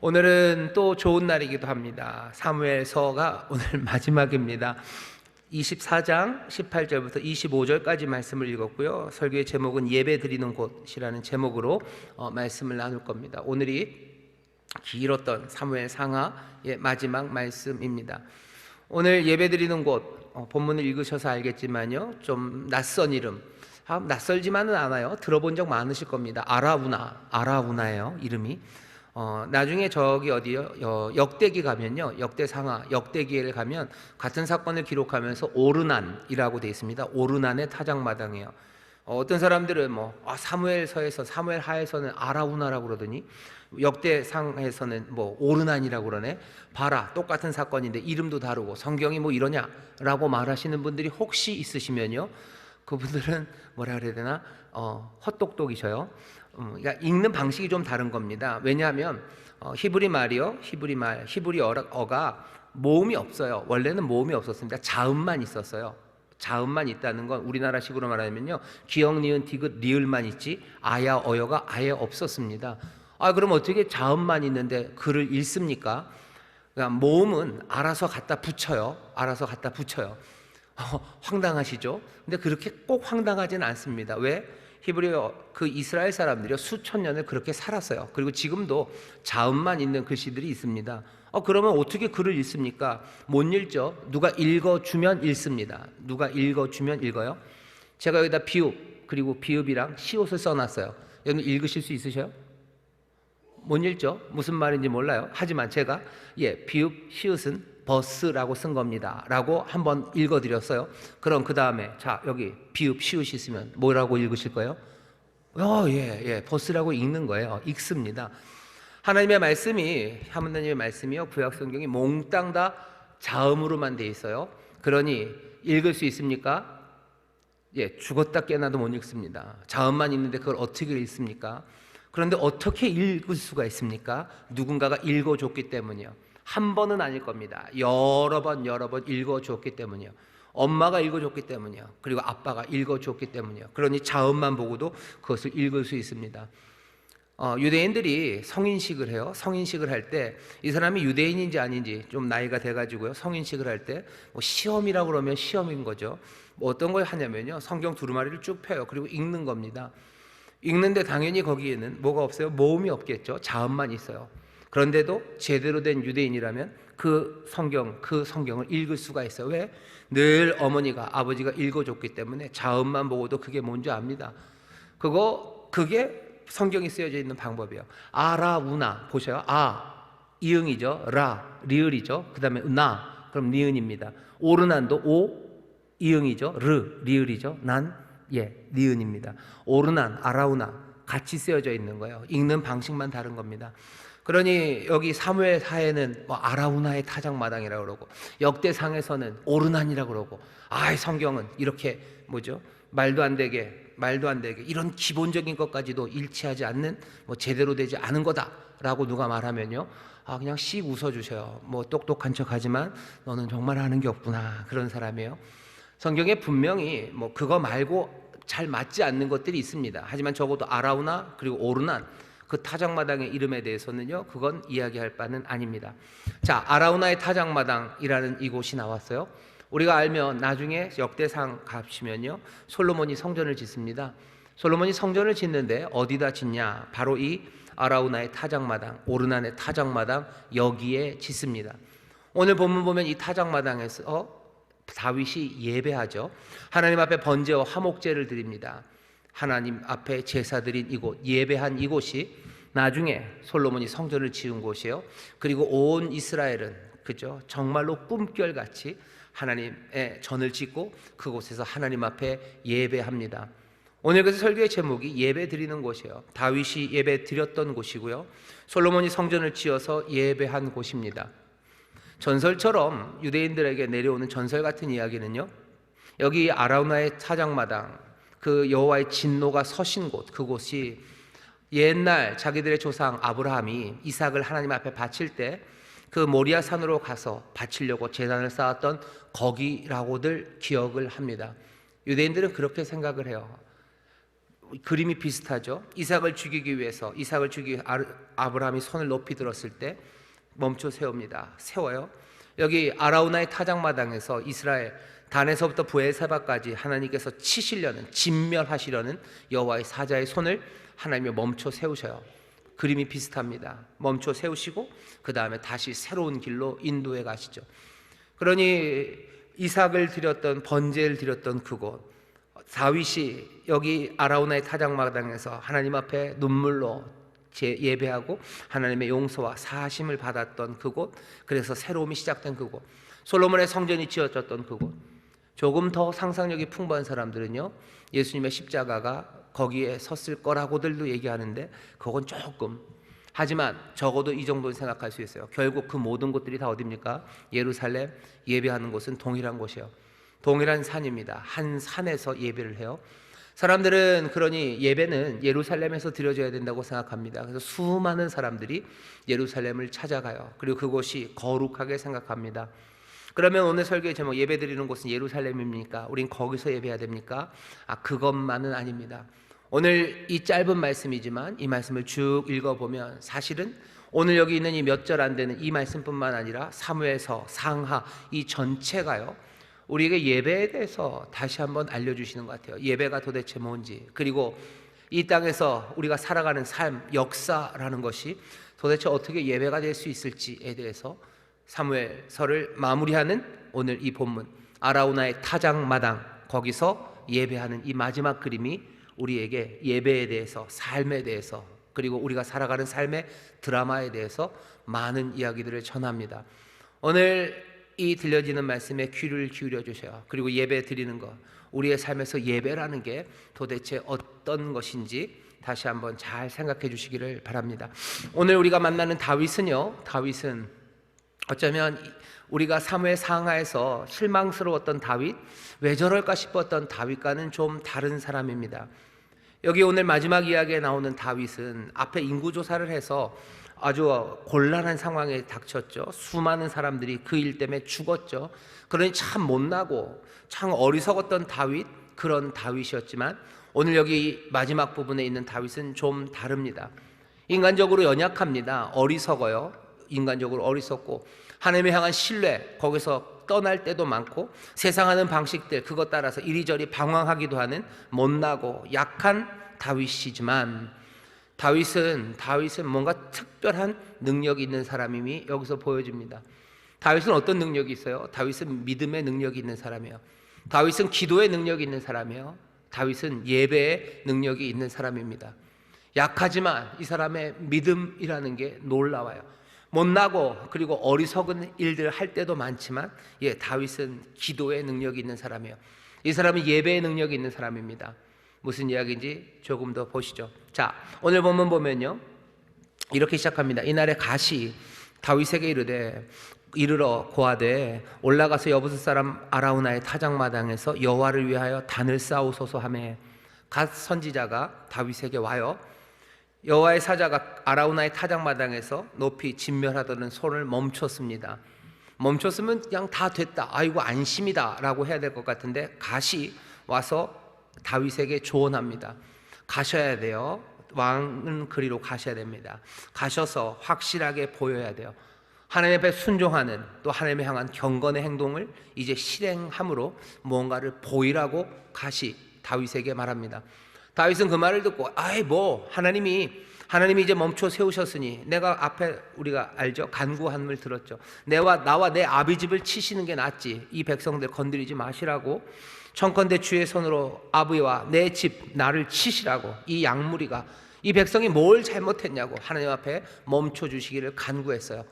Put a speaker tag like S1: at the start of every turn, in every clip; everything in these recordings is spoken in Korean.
S1: 오늘은 또 좋은 날이기도 합니다. 사무엘서가 오늘 마지막입니다. 24장 18절부터 25절까지 말씀을 읽었고요. 설교의 제목은 예배 드리는 곳이라는 제목으로 말씀을 나눌 겁니다. 오늘이 길었던 사무엘 상하의 마지막 말씀입니다. 오늘 예배 드리는 곳, 본문을 읽으셔서 알겠지만요, 좀 낯선 이름, 낯설지만은 않아요. 들어본 적 많으실 겁니다. 아라우나예요, 이름이. 나중에 저기 어디요? 역대기 가면요, 역대상하, 역대기를 가면 같은 사건을 기록하면서 오르난이라고 되어 있습니다. 오르난의 타작마당이에요. 어떤 사람들은 사무엘서에서, 사무엘하에서는 아라우나라고 그러더니 역대상에서는 오르난이라고 그러네. 봐라, 똑같은 사건인데 이름도 다르고 성경이 이러냐라고 말하시는 분들이 혹시 있으시면요, 그분들은 뭐라 그래야 되나, 헛똑똑이셔요. 그러니까 읽는 방식이 좀 다른 겁니다. 왜냐하면 히브리 말이요, 히브리어가 모음이 없어요. 원래는 모음이 없었습니다. 자음만 있었어요. 자음만 있다는 건 우리나라식으로 말하면요, 기역, 니은, 디귿, 리을만 있지 아야, 어여가 아예 없었습니다. 그럼 어떻게 자음만 있는데 글을 읽습니까? 그러니까 모음은 알아서 갖다 붙여요. 황당하시죠? 근데 그렇게 꼭 황당하지는 않습니다. 왜? 히브리어, 그 이스라엘 사람들이 수천 년을 그렇게 살았어요. 그리고 지금도 자음만 있는 글씨들이 있습니다. 그러면 어떻게 글을 읽습니까? 못 읽죠. 누가 읽어주면 읽습니다. 누가 읽어주면 읽어요. 제가 여기다 비읍, 그리고 비읍이랑 시옷을 써놨어요. 여러분 읽으실 수 있으셔요? 못 읽죠? 무슨 말인지 몰라요. 하지만 제가 비읍, 시옷은 버스라고 쓴 겁니다 라고 한번 읽어드렸어요. 그럼 그 다음에 자, 여기 비읍, 시옷이 있으면 뭐라고 읽으실 거예요? 버스라고 읽는 거예요. 읽습니다. 하나님의 말씀이요, 구약 성경이 몽땅 다 자음으로만 돼 있어요. 그러니 읽을 수 있습니까? 죽었다 깨나도 못 읽습니다. 자음만 있는데 그걸 어떻게 읽습니까? 그런데 어떻게 읽을 수가 있습니까? 누군가가 읽어줬기 때문이요. 한 번은 아닐 겁니다. 여러 번 읽어줬기 때문이요. 엄마가 읽어줬기 때문이요. 그리고 아빠가 읽어줬기 때문이요. 그러니 자음만 보고도 그것을 읽을 수 있습니다. 유대인들이 성인식을 해요. 성인식을 할 때 이 사람이 유대인인지 아닌지 좀 나이가 돼가지고요, 성인식을 할 때 시험이라고 그러면 시험인 거죠. 어떤 걸 하냐면요, 성경 두루마리를 쭉 펴요. 그리고 읽는 겁니다. 읽는데 당연히 거기에는 뭐가 없어요? 모음이 없겠죠. 자음만 있어요. 그런데도 제대로 된 유대인이라면 그 성경을 읽을 수가 있어요. 왜? 늘 어머니가, 아버지가 읽어줬기 때문에 자음만 보고도 그게 뭔지 압니다. 그게 성경이 쓰여져 있는 방법이에요. 아라우나 보셔요. 이응이죠. 라, 리을이죠. 그 다음에 나, 그럼 니은입니다. 오르난도 오, 이응이죠. 르, 리을이죠. 난, 니은입니다. 오르난, 아라우나 같이 쓰여져 있는 거예요. 읽는 방식만 다른 겁니다. 그러니 여기 사무엘하에는 아라우나의 타작마당이라고 그러고, 역대상에서는 오르난이라고 그러고, 성경은 이렇게 말도 안 되게 이런 기본적인 것까지도 일치하지 않는, 제대로 되지 않은 거다라고 누가 말하면요, 그냥 씩 웃어주셔요. 똑똑한 척하지만 너는 정말 아는 게 없구나, 그런 사람이에요. 성경에 분명히 그거 말고 잘 맞지 않는 것들이 있습니다. 하지만 적어도 아라우나 그리고 오르난, 그 타작마당의 이름에 대해서는요, 그건 이야기할 바는 아닙니다. 자, 아라우나의 타작마당이라는 이곳이 나왔어요. 우리가 알면 나중에 역대상 가시면요, 솔로몬이 성전을 짓습니다. 솔로몬이 성전을 짓는데 어디다 짓냐? 바로 이 아라우나의 타작마당, 오르난의 타작마당, 여기에 짓습니다. 오늘 본문 보면 이 타작마당에서 다윗이 예배하죠. 하나님 앞에 번제와 화목제를 드립니다. 하나님 앞에 제사 드린 이곳, 예배한 이곳이 나중에 솔로몬이 성전을 지은 곳이에요. 그리고 온 이스라엘은 정말로 꿈결같이 하나님의 전을 짓고 그곳에서 하나님 앞에 예배합니다. 오늘 그래서 설교의 제목이 예배 드리는 곳이에요. 다윗이 예배 드렸던 곳이고요, 솔로몬이 성전을 지어서 예배한 곳입니다. 전설처럼 유대인들에게 내려오는 전설 같은 이야기는요, 여기 아라우나의 타작마당, 그 여호와의 진노가 서신 곳, 그곳이 옛날 자기들의 조상 아브라함이 이삭을 하나님 앞에 바칠 때 그 모리아 산으로 가서 바치려고 제단을 쌓았던 거기라고들 기억을 합니다. 유대인들은 그렇게 생각을 해요. 그림이 비슷하죠. 이삭을 죽이기 위해서 아브라함이 손을 높이 들었을 때 멈춰 세워요. 여기 아라우나의 타작마당에서 이스라엘 단에서부터 브에세바까지 하나님께서 치시려는, 진멸하시려는 여호와의 사자의 손을 하나님이 멈춰 세우셔요. 그림이 비슷합니다. 멈춰 세우시고 그 다음에 다시 새로운 길로 인도해 가시죠. 그러니 이삭을 드렸던, 번제를 드렸던 그곳, 다윗이 여기 아라우나의 타작마당에서 하나님 앞에 눈물로 예배하고 하나님의 용서와 사하심을 받았던 그곳, 그래서 새로움이 시작된 그곳, 솔로몬의 성전이 지어졌던 그곳. 조금 더 상상력이 풍부한 사람들은요, 예수님의 십자가가 거기에 섰을 거라고들도 얘기하는데 그건 조금, 하지만 적어도 이 정도는 생각할 수 있어요. 결국 그 모든 곳들이 다 어디입니까? 예루살렘, 예배하는 곳은 동일한 곳이에요. 동일한 산입니다. 한 산에서 예배를 해요. 사람들은 그러니 예배는 예루살렘에서 드려져야 된다고 생각합니다. 그래서 수많은 사람들이 예루살렘을 찾아가요. 그리고 그곳이 거룩하게 생각합니다. 그러면 오늘 설교의 제목, 예배 드리는 곳은 예루살렘입니까? 우린 거기서 예배해야 됩니까? 그것만은 아닙니다. 오늘 이 짧은 말씀이지만 이 말씀을 쭉 읽어보면 사실은 오늘 여기 있는 이 몇 절 안 되는 이 말씀뿐만 아니라 사무엘서, 상하 이 전체가요, 우리에게 예배에 대해서 다시 한번 알려주시는 것 같아요. 예배가 도대체 뭔지, 그리고 이 땅에서 우리가 살아가는 삶, 역사라는 것이 도대체 어떻게 예배가 될 수 있을지에 대해서 사무엘서를 마무리하는 오늘 이 본문, 아라우나의 타작마당, 거기서 예배하는 이 마지막 그림이 우리에게 예배에 대해서, 삶에 대해서, 그리고 우리가 살아가는 삶의 드라마에 대해서 많은 이야기들을 전합니다. 오늘 이 들려지는 말씀에 귀를 기울여 주셔요. 그리고 예배 드리는 것, 우리의 삶에서 예배라는 게 도대체 어떤 것인지 다시 한번 잘 생각해 주시기를 바랍니다. 오늘 우리가 만나는 다윗은요, 다윗은 어쩌면 우리가 사무엘 상하에서 실망스러웠던 다윗, 왜 저럴까 싶었던 다윗과는 좀 다른 사람입니다. 여기 오늘 마지막 이야기에 나오는 다윗은 앞에 인구조사를 해서 아주 곤란한 상황에 닥쳤죠. 수많은 사람들이 그 일 때문에 죽었죠. 그러니 참 못나고 참 어리석었던 다윗, 그런 다윗이었지만 오늘 여기 마지막 부분에 있는 다윗은 좀 다릅니다. 인간적으로 연약합니다. 어리석어요. 인간적으로 어리석고 하나님을 향한 신뢰, 거기서 떠날 때도 많고 세상 하는 방식들, 그것 따라서 이리저리 방황하기도 하는 못나고 약한 다윗이지만 다윗은 뭔가 특별한 능력이 있는 사람임이 여기서 보여집니다. 다윗은 어떤 능력이 있어요? 다윗은 믿음의 능력이 있는 사람이에요. 다윗은 기도의 능력이 있는 사람이에요. 다윗은 예배의 능력이 있는 사람입니다. 약하지만 이 사람의 믿음이라는 게 놀라워요. 못나고 그리고 어리석은 일들을 할 때도 많지만 다윗은 기도의 능력이 있는 사람이에요. 이 사람은 예배의 능력이 있는 사람입니다. 무슨 이야기인지 조금 더 보시죠. 자, 오늘 본문 보면요, 이렇게 시작합니다. 이날에 갓이 다윗에게 이르러 고하되 올라가서 여부스 사람 아라우나의 타작마당에서 여호와를 위하여 단을 쌓으소서 하매, 갓 선지자가 다윗에게 와요. 여호와의 사자가 아라우나의 타작마당에서 높이 진멸하던 손을 멈췄습니다. 멈췄으면 그냥 다 됐다, 아이고 안심이다 라고 해야 될 것 같은데 갓이 와서 다윗에게 조언합니다. 가셔야 돼요. 왕은 그리로 가셔야 됩니다. 가셔서 확실하게 보여야 돼요. 하나님 앞에 순종하는, 또 하나님을 향한 경건의 행동을 이제 실행함으로 무언가를 보이라고 갓이 다윗에게 말합니다. 다윗은 그 말을 듣고 하나님이 이제 멈춰 세우셨으니 내가 앞에 우리가 알죠? 간구함을 들었죠. 나와 내 아비 집을 치시는 게 낫지, 이 백성들 건드리지 마시라고, 청컨대 주의 손으로 아비와 내 집 나를 치시라고, 이 양무리가, 이 백성이 뭘 잘못했냐고 하나님 앞에 멈춰 주시기를 간구했어요.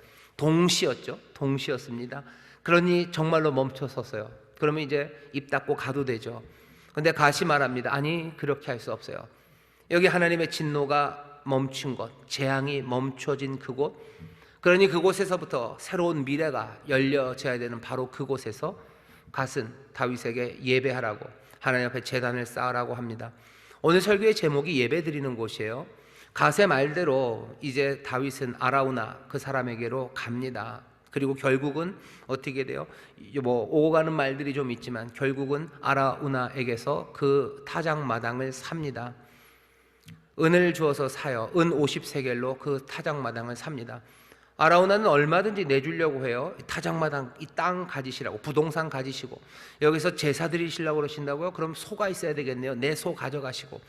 S1: 동시였습니다. 그러니 정말로 멈춰섰어요. 그러면 이제 입 닫고 가도 되죠. 근데 갓이 말합니다. 아니, 그렇게 할 수 없어요. 여기 하나님의 진노가 멈춘 곳, 재앙이 멈춰진 그곳, 그러니 그곳에서부터 새로운 미래가 열려져야 되는 바로 그곳에서 갓은 다윗에게 예배하라고, 하나님 앞에 제단을 쌓으라고 합니다. 오늘 설교의 제목이 예배 드리는 곳이에요. 갓의 말대로 이제 다윗은 아라우나 그 사람에게로 갑니다. 그리고 결국은 어떻게 돼요? 오고 가는 말들이 좀 있지만 결국은 아라우나에게서 그 타작마당을 삽니다. 은을 주어서 사요. 은 50세겔로 그 타작마당을 삽니다. 아라우나는 얼마든지 내주려고 해요. 타작마당, 이 땅 가지시라고, 부동산 가지시고, 여기서 제사 드리시려고 그러신다고요? 그럼 소가 있어야 되겠네요. 내 소 가져가시고,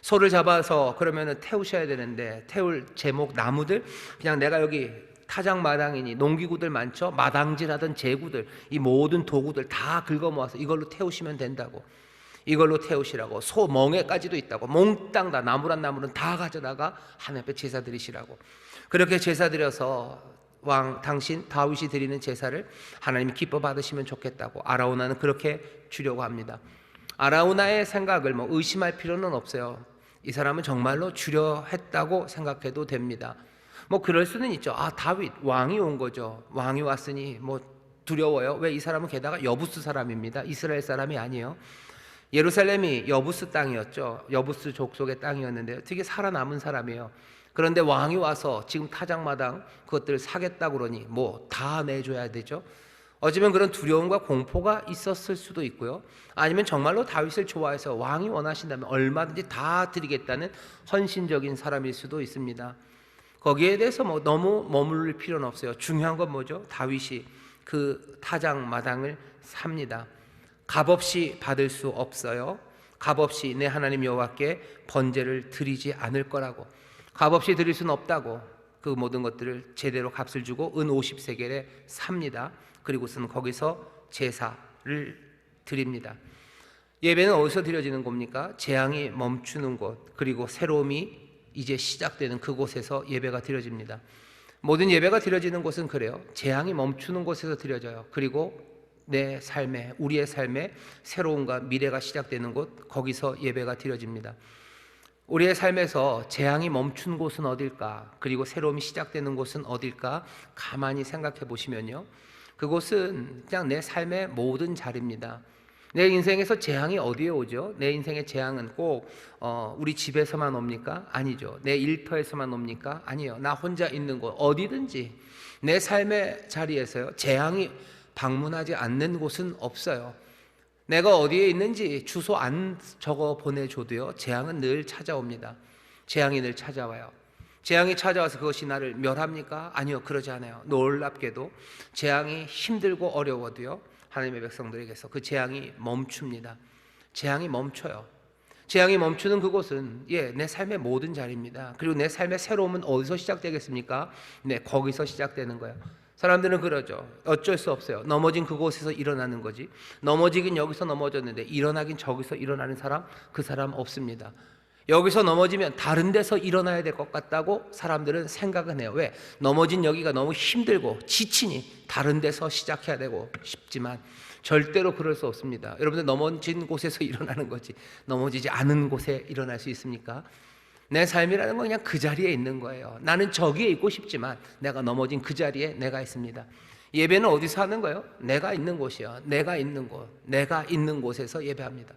S1: 소를 잡아서 그러면은 태우셔야 되는데, 태울 제목 나무들, 그냥 내가 여기 타작마당이니 농기구들 많죠? 마당질하던 제구들, 이 모든 도구들 다 긁어 모아서 이걸로 태우시면 된다고, 이걸로 태우시라고. 소 멍에까지도 있다고, 몽땅 다, 나무란 나무는 다 가져다가 하나님 앞에 제사 드리시라고. 그렇게 제사 드려서 왕 당신 다윗이 드리는 제사를 하나님이 기뻐 받으시면 좋겠다고 아라우나는 그렇게 주려고 합니다. 아라우나의 생각을 의심할 필요는 없어요. 이 사람은 정말로 주려 했다고 생각해도 됩니다. 그럴 수는 있죠. 다윗 왕이 온 거죠. 왕이 왔으니 두려워요. 왜? 이 사람은 게다가 여부스 사람입니다. 이스라엘 사람이 아니에요. 예루살렘이 여부스 땅이었죠. 여부스 족속의 땅이었는데요, 되게 살아남은 사람이에요. 그런데 왕이 와서 지금 타작마당 그것들 사겠다 그러니 다 내줘야 되죠. 어쩌면 그런 두려움과 공포가 있었을 수도 있고요. 아니면 정말로 다윗을 좋아해서 왕이 원하신다면 얼마든지 다 드리겠다는 헌신적인 사람일 수도 있습니다. 거기에 대해서 너무 머무를 필요는 없어요. 중요한 건 뭐죠? 다윗이 그 타작마당을 삽니다. 값없이 받을 수 없어요. 값없이 내 하나님 여호와께 번제를 드리지 않을 거라고. 값없이 드릴 수는 없다고. 그 모든 것들을 제대로 값을 주고 은 50세겔에 삽니다. 그리고선 거기서 제사를 드립니다. 예배는 어디서 드려지는 겁니까? 재앙이 멈추는 곳, 그리고 새로움이 이제 시작되는 그곳에서 예배가 드려집니다. 모든 예배가 드려지는 곳은 그래요. 재앙이 멈추는 곳에서 드려져요. 그리고 내 삶에, 우리의 삶에 새로움과 미래가 시작되는 곳, 거기서 예배가 드려집니다. 우리의 삶에서 재앙이 멈춘 곳은 어딜까? 그리고 새로움이 시작되는 곳은 어딜까? 가만히 생각해 보시면요, 그곳은 그냥 내 삶의 모든 자리입니다. 내 인생에서 재앙이 어디에 오죠? 내 인생의 재앙은 꼭 우리 집에서만 옵니까? 아니죠. 내 일터에서만 옵니까? 아니요. 나 혼자 있는 곳, 어디든지 내 삶의 자리에서요, 재앙이 방문하지 않는 곳은 없어요. 내가 어디에 있는지 주소 안 적어 보내줘도요, 재앙은 늘 찾아옵니다. 재앙이 늘 찾아와요. 재앙이 찾아와서 그것이 나를 멸합니까? 아니요, 그러지 않아요. 놀랍게도 재앙이 힘들고 어려워도요, 하나님의 백성들에게서 그 재앙이 멈춥니다. 재앙이 멈춰요. 재앙이 멈추는 그곳은 내 삶의 모든 자리입니다. 그리고 내 삶의 새로움은 어디서 시작되겠습니까? 거기서 시작되는 거예요. 사람들은 그러죠. 어쩔 수 없어요. 넘어진 그곳에서 일어나는 거지. 넘어지긴 여기서 넘어졌는데 일어나긴 저기서 일어나는 사람, 그 사람 없습니다. 여기서 넘어지면 다른 데서 일어나야 될 것 같다고 사람들은 생각은 해요. 왜? 넘어진 여기가 너무 힘들고 지치니 다른 데서 시작해야 되고 싶지만 절대로 그럴 수 없습니다. 여러분들, 넘어진 곳에서 일어나는 거지 넘어지지 않은 곳에 일어날 수 있습니까? 내 삶이라는 건 그냥 그 자리에 있는 거예요. 나는 저기에 있고 싶지만 내가 넘어진 그 자리에 내가 있습니다. 예배는 어디서 하는 거예요? 내가 있는 곳이요. 내가 있는 곳, 내가 있는 곳에서 예배합니다.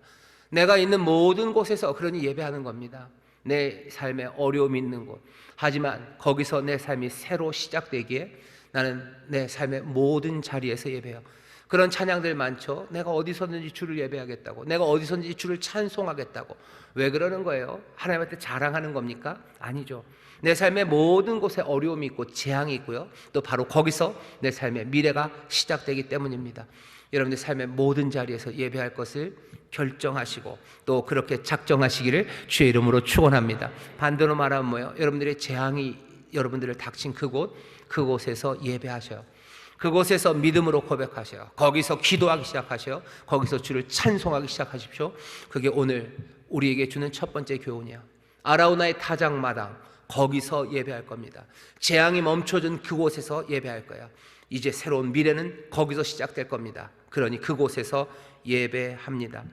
S1: 내가 있는 모든 곳에서 그러니 예배하는 겁니다. 내 삶에 어려움이 있는 곳, 하지만 거기서 내 삶이 새로 시작되기에 나는 내 삶의 모든 자리에서 예배해요. 그런 찬양들 많죠. 내가 어디서든지 주를 예배하겠다고, 내가 어디서든지 주를 찬송하겠다고. 왜 그러는 거예요? 하나님한테 자랑하는 겁니까? 아니죠. 내 삶의 모든 곳에 어려움이 있고 재앙이 있고요, 또 바로 거기서 내 삶의 미래가 시작되기 때문입니다. 여러분의 삶의 모든 자리에서 예배할 것을 결정하시고 또 그렇게 작정하시기를 주의 이름으로 축원합니다. 반대로 말하면 뭐예요? 여러분들의 재앙이 여러분들을 닥친 그곳에서 예배하셔요. 그곳에서 믿음으로 고백하셔요. 거기서 기도하기 시작하셔요. 거기서 주를 찬송하기 시작하십시오. 그게 오늘 우리에게 주는 첫 번째 교훈이에요. 아라우나의 타작마당, 거기서 예배할 겁니다. 재앙이 멈춰진 그곳에서 예배할 거야. 이제 새로운 미래는 거기서 시작될 겁니다. 그러니 그곳에서 예배합니다.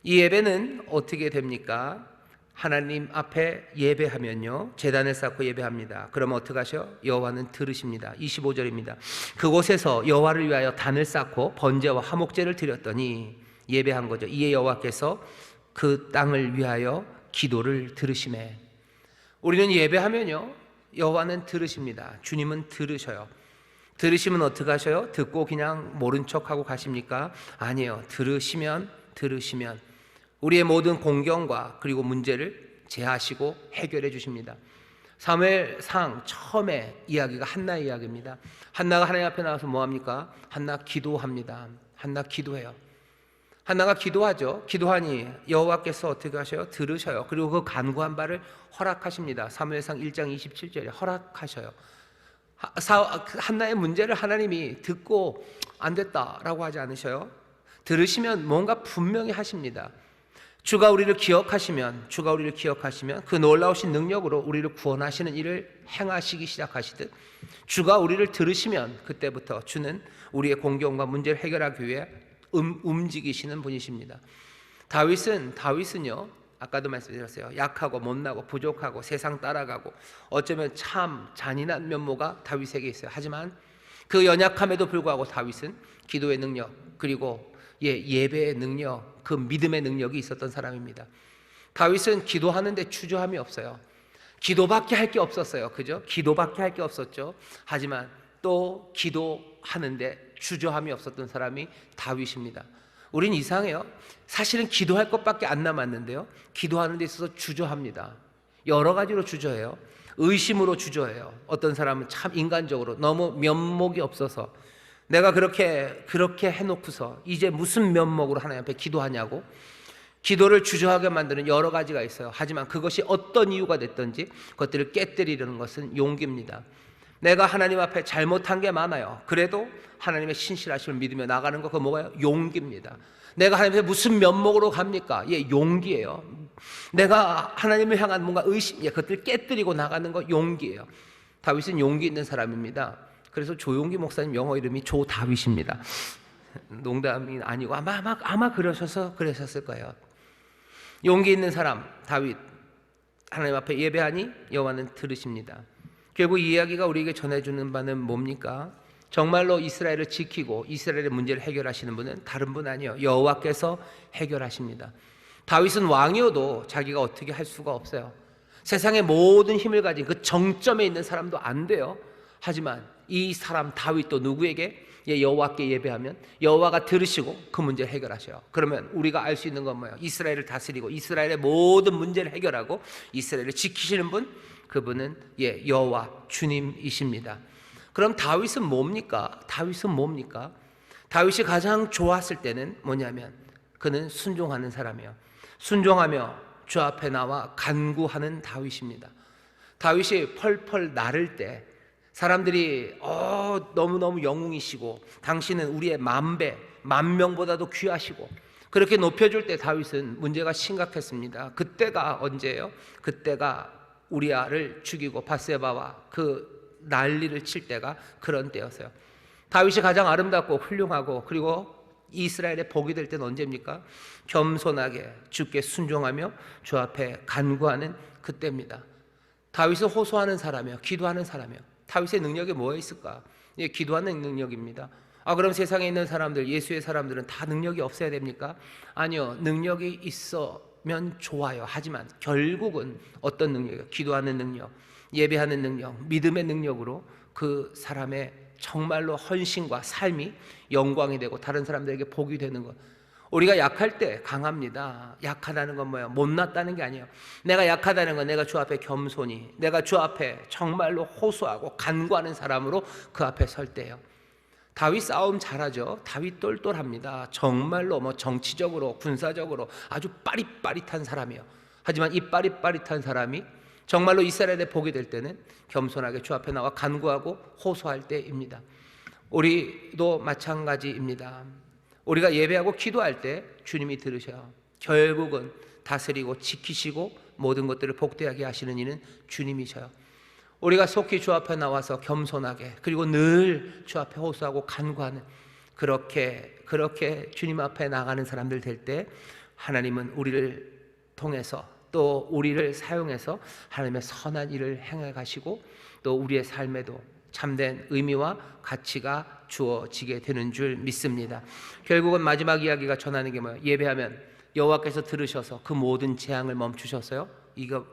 S1: 이 예배는 어떻게 됩니까? 하나님 앞에 예배하면요, 제단을 쌓고 예배합니다. 그러면 어떻게 하셔? 여호와는 들으십니다. 25절입니다. 그곳에서 여호와를 위하여 단을 쌓고 번제와 화목제를 드렸더니, 예배한 거죠. 이에 여호와께서 그 땅을 위하여 기도를 들으시매. 우리는 예배하면요, 여호와는 들으십니다. 주님은 들으셔요. 들으시면 어떻게 하셔요? 듣고 그냥 모른 척하고 가십니까? 아니에요. 들으시면 우리의 모든 공경과 그리고 문제를 제하시고 해결해 주십니다. 사무엘상 처음에 이야기가 한나의 이야기입니다. 한나가 하나님 앞에 나와서 뭐합니까? 한나 기도합니다. 한나 기도해요. 한나가 기도하죠. 기도하니 여호와께서 어떻게 하셔요? 들으셔요. 그리고 그 간구한 바를 허락하십니다. 사무엘상 1장 27절에 허락하셔요. 한나의 문제를 하나님이 듣고 안 됐다라고 하지 않으셔요. 들으시면 뭔가 분명히 하십니다. 주가 우리를 기억하시면 그 놀라우신 능력으로 우리를 구원하시는 일을 행하시기 시작하시듯, 주가 우리를 들으시면 그때부터 주는 우리의 공경과 문제를 해결하기 위해 움직이시는 분이십니다. 다윗은요, 아까도 말씀드렸어요. 약하고 못나고 부족하고 세상 따라가고 어쩌면 참 잔인한 면모가 다윗에게 있어요. 하지만 그 연약함에도 불구하고 다윗은 기도의 능력, 그리고 예배의 능력, 그 믿음의 능력이 있었던 사람입니다. 다윗은 기도하는데 주저함이 없어요. 기도밖에 할 게 없었어요. 그죠? 기도밖에 할 게 없었죠. 하지만 또 기도하는데 주저함이 없었던 사람이 다윗입니다. 우린 이상해요. 사실은 기도할 것밖에 안 남았는데요, 기도하는 데 있어서 주저합니다. 여러 가지로 주저해요. 의심으로 주저해요. 어떤 사람은 참 인간적으로 너무 면목이 없어서 내가 그렇게 해놓고서 이제 무슨 면목으로 하나님 앞에 기도하냐고 기도를 주저하게 만드는 여러 가지가 있어요. 하지만 그것이 어떤 이유가 됐든지 그것들을 깨뜨리려는 것은 용기입니다. 내가 하나님 앞에 잘못한 게 많아요. 그래도 하나님의 신실하심을 믿으며 나가는 거, 그거 뭐가요? 용기입니다. 내가 하나님 앞에 무슨 면목으로 갑니까? 용기예요. 내가 하나님을 향한 뭔가 의심, 그것들 깨뜨리고 나가는 거 용기예요. 다윗은 용기 있는 사람입니다. 그래서 조용기 목사님 영어 이름이 조다윗입니다. 농담이 아니고 아마 그러셨을 거예요. 용기 있는 사람 다윗, 하나님 앞에 예배하니 여호와는 들으십니다. 결국 이 이야기가 우리에게 전해주는 바는 뭡니까? 정말로 이스라엘을 지키고 이스라엘의 문제를 해결하시는 분은 다른 분 아니에요. 여호와께서 해결하십니다. 다윗은 왕이어도 자기가 어떻게 할 수가 없어요. 세상의 모든 힘을 가진 그 정점에 있는 사람도 안 돼요. 하지만 이 사람 다윗도 누구에게? 여호와께 예배하면 여호와가 들으시고 그 문제를 해결하셔요. 그러면 우리가 알 수 있는 건 뭐예요? 이스라엘을 다스리고 이스라엘의 모든 문제를 해결하고 이스라엘을 지키시는 분, 그분은 여호와 주님이십니다. 그럼 다윗은 뭡니까? 다윗이 가장 좋았을 때는 뭐냐면 그는 순종하는 사람이에요. 순종하며 주 앞에 나와 간구하는 다윗입니다. 다윗이 펄펄 나를 때 사람들이 너무너무 영웅이시고 당신은 우리의 만 명보다도 귀하시고 그렇게 높여줄 때 다윗은 문제가 심각했습니다. 그때가 언제예요? 그때가 우리아를 죽이고 바세바와 그 난리를 칠 때가 그런 때였어요. 다윗이 가장 아름답고 훌륭하고 그리고 이스라엘의 복이 될 때는 언제입니까? 겸손하게 주께 순종하며 주 앞에 간구하는 그때입니다. 다윗은 호소하는 사람이에요. 기도하는 사람이에요. 다윗의 능력이 뭐에 있을까? 기도하는 능력입니다. 그럼 세상에 있는 사람들, 예수의 사람들은 다 능력이 없어야 됩니까? 아니요, 능력이 있으면 좋아요. 하지만 결국은 어떤 능력이요? 기도하는 능력, 예배하는 능력, 믿음의 능력으로 그 사람의 정말로 헌신과 삶이 영광이 되고 다른 사람들에게 복이 되는 것. 우리가 약할 때 강합니다. 약하다는 건 뭐예요? 못났다는 게 아니에요. 내가 약하다는 건 내가 주 앞에 겸손히, 내가 주 앞에 정말로 호소하고 간구하는 사람으로 그 앞에 설 때예요. 다윗 싸움 잘하죠. 다윗 똘똘합니다. 정말로 정치적으로 군사적으로 아주 빠릿빠릿한 사람이에요. 하지만 이 빠릿빠릿한 사람이 정말로 이스라엘의 복이 될 때는 겸손하게 주 앞에 나와 간구하고 호소할 때입니다. 우리도 마찬가지입니다. 우리가 예배하고 기도할 때 주님이 들으셔요. 결국은 다스리고 지키시고 모든 것들을 복되하게 하시는 이는 주님이셔요. 우리가 속히 주 앞에 나와서 겸손하게 그리고 늘 주 앞에 호소하고 간구하는 그렇게 주님 앞에 나가는 사람들 될 때 하나님은 우리를 통해서 또 우리를 사용해서 하나님의 선한 일을 행해 가시고 또 우리의 삶에도 참된 의미와 가치가 주어지게 되는 줄 믿습니다. 결국은 마지막 이야기가 전하는 게 뭐예요? 예배하면 여호와께서 들으셔서 그 모든 재앙을 멈추셨어요. 이거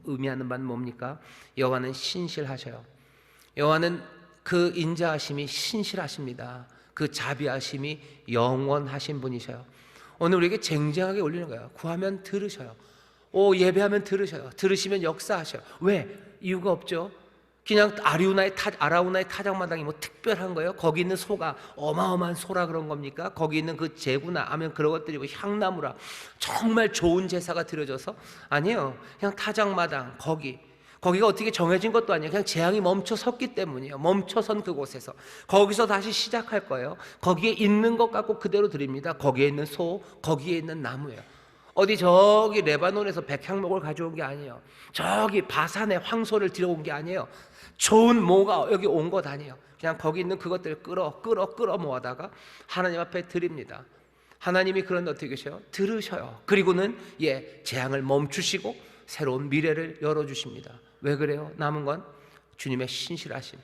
S1: 의미하는 바는 뭡니까? 여호와는 신실하셔요. 여호와는 그 인자하심이 신실하십니다. 그 자비하심이 영원하신 분이셔요. 오늘 우리에게 쟁쟁하게 올리는 거예요. 구하면 들으셔요. 예배하면 들으셔요. 들으시면 역사하셔요. 왜? 이유가 없죠. 그냥 아라우나의 타작마당이 뭐 특별한 거예요? 거기 있는 소가 어마어마한 소라 그런 겁니까? 거기 있는 그 제구나 하면 그런 것들이고 향나무라 정말 좋은 제사가 드려져서? 아니에요. 그냥 타작마당 거기가 어떻게 정해진 것도 아니에요. 그냥 재앙이 멈춰 섰기 때문이에요. 멈춰선 그곳에서 거기서 다시 시작할 거예요. 거기에 있는 것 갖고 그대로 드립니다. 거기에 있는 소, 거기에 있는 나무예요. 어디 저기 레바논에서 백향목을 가져온 게 아니에요. 저기 바산의 황소를 들여온 게 아니에요. 좋은 모가 여기 온 것 아니에요. 그냥 거기 있는 그것들을 끌어 모아다가 하나님 앞에 드립니다. 하나님이 그런데 어떻게 계셔요? 들으셔요. 그리고는 재앙을 멈추시고 새로운 미래를 열어주십니다. 왜 그래요? 남은 건 주님의 신실하심.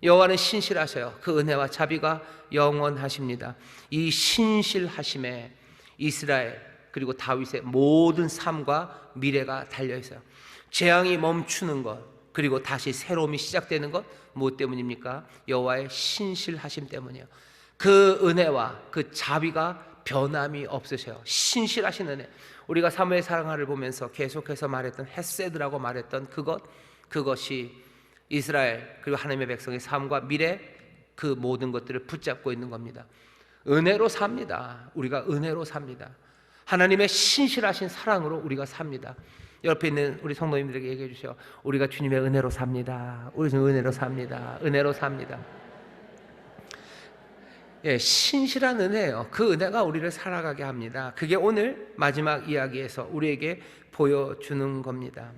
S1: 여호와는 신실하셔요. 그 은혜와 자비가 영원하십니다. 이 신실하심에 이스라엘 그리고 다윗의 모든 삶과 미래가 달려있어요. 재앙이 멈추는 것, 그리고 다시 새로움이 시작되는 것, 무엇 때문입니까? 여호와의 신실하심 때문이에요. 그 은혜와 그 자비가 변함이 없으셔요. 신실하신 은혜. 우리가 사무엘 사랑하를 보면서 계속해서 말했던 헤세드라고 말했던 그것이 이스라엘 그리고 하나님의 백성의 삶과 미래 그 모든 것들을 붙잡고 있는 겁니다. 은혜로 삽니다. 우리가 은혜로 삽니다. 하나님의 신실하신 사랑으로 우리가 삽니다. 옆에 있는 우리 성도님들에게 얘기해 주세요. 우리가 주님의 은혜로 삽니다. 우리는 은혜로 삽니다. 은혜로 삽니다. 신실한 은혜예요. 그 은혜가 우리를 살아가게 합니다. 그게 오늘 마지막 이야기에서 우리에게 보여주는 겁니다.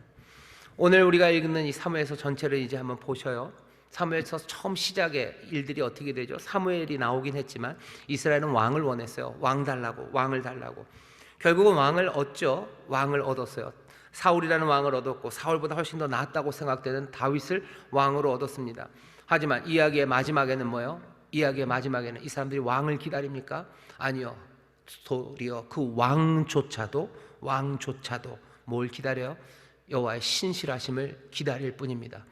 S1: 오늘 우리가 읽는 이 사무엘서 전체를 이제 한번 보셔요. 사무엘서 처음 시작의 일들이 어떻게 되죠? 사무엘이 나오긴 했지만 이스라엘은 왕을 원했어요. 왕을 달라고. 결국은 왕을 얻죠. 왕을 얻었어요. 사울이라는 왕을 얻었고 사울보다 훨씬 더 낫다고 생각되는 다윗을 왕으로 얻었습니다. 하지만 이야기의 마지막에는 뭐예요? 이야기의 마지막에는 이 사람들이 왕을 기다립니까? 아니요. 도리어 그 왕조차도 뭘 기다려요? 여호와의 신실하심을 기다릴 뿐입니다.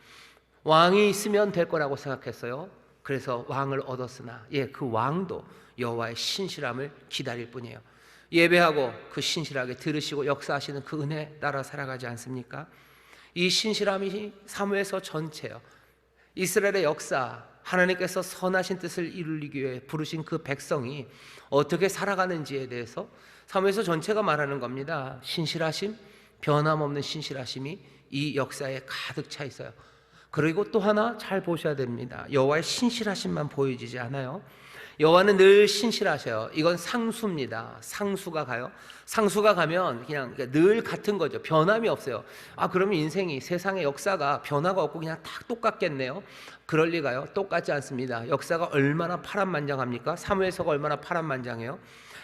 S1: 왕이 있으면 될 거라고 생각했어요. 그래서 왕을 얻었으나 그 왕도 여호와의 신실함을 기다릴 뿐이에요. 예배하고 그 신실하게 들으시고 역사하시는 그 은혜 따라 살아가지 않습니까? 이 신실함이 사무엘서 전체요. 이스라엘의 역사, 하나님께서 선하신 뜻을 이루기 위해 부르신 그 백성이 어떻게 살아가는지에 대해서 사무엘서 전체가 말하는 겁니다. 신실하심, 변함없는 신실하심이 이 역사에 가득 차 있어요. 그리고 또 하나 잘 보셔야 됩니다. 여호와의 신실하심만 보여지지 않아요. 여호와는 늘 신실하셔요. 이건 상수입니다. 상수가 가면 그냥 늘 같은 거죠. 변함이 없어요. 그러면 인생이 세상의 역사가 변화가 없고 그냥 다 똑같겠네요. 그럴 리가요. 똑같지 않습니다. 역사가 얼마나 파란만장합니까? 사무엘서가 얼마나 파란만장해요.